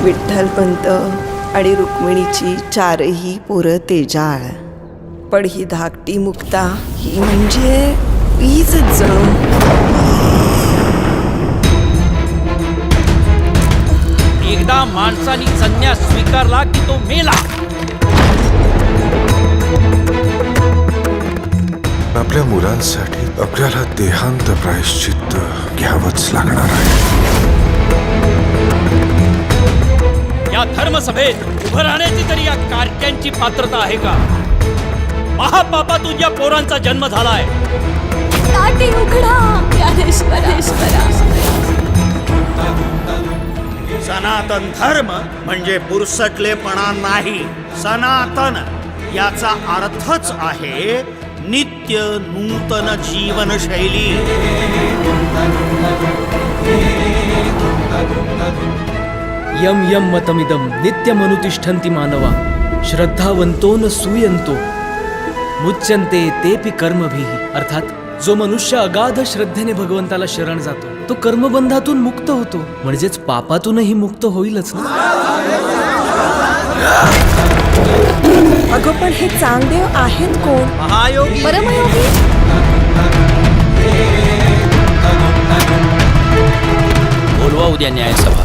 विठ्ठलपंत आणि रुक्मिणीची चारही पोरं तेजाळ, पण ही धाकटी मुक्ता ही म्हणजे वीज जणू. एकदा माणसाने संन्यास स्वीकारला की तो मेला. आपल्या मुलांसाठी आपल्याला देहांत प्रायश्चित्त घ्यावंच लागणार आहे. या धर्मसभेत उभं राहण्याची तरी या कार्ट्यांची पात्रता आहे का? महापापातून या पोरांचा जन्म झालाय. ताटी उघडा ज्ञानेश्वरा. सनातन धर्म म्हणजे पुरसटलेपणा नाही. सनातन याचा अर्थच आहे नित्य नूतन जीवनशैली. यम यम मतमिदम नित्यमनुतिष्ठन्ति मानवा श्रद्धावंतो न सूयंतो मुच्यन्ते तेपि कर्मभिः. अर्थात जो मनुष्य अगाध श्रद्धेने भगवंताला शरण जातो तो कर्मबंधातून मुक्त होतो, म्हणजेच पापातूनही मुक्त होईलच ना. अगं पण हे चांगदेव आहेत कोण? महायोगी परमयोगी. बोलवा उद्या न्यायसभा.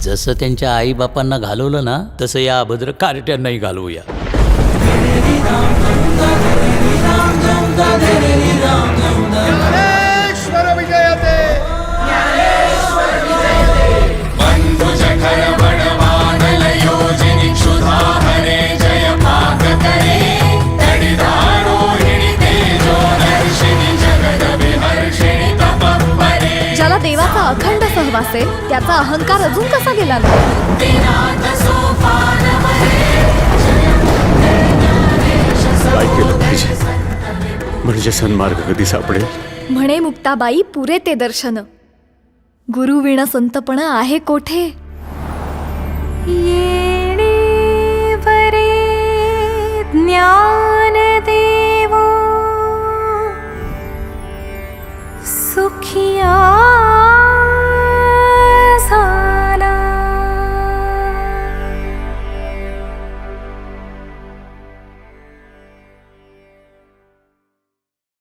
जसं त्यांच्या आईबापांना घालवलं ना तसं या अभद्र कार्ट्यांनाही घालवूया. ज्याला देवाचा अखंड सहवास आहे त्याचा अहंकार अजून कसा गेला नाही? काय केलं पाहिजे म्हणजे सन्मार्ग कधी सापडेल? म्हणे मुक्ताबाई पुरे ते दर्शन, गुरुविण संतपण आहे कोठे. ये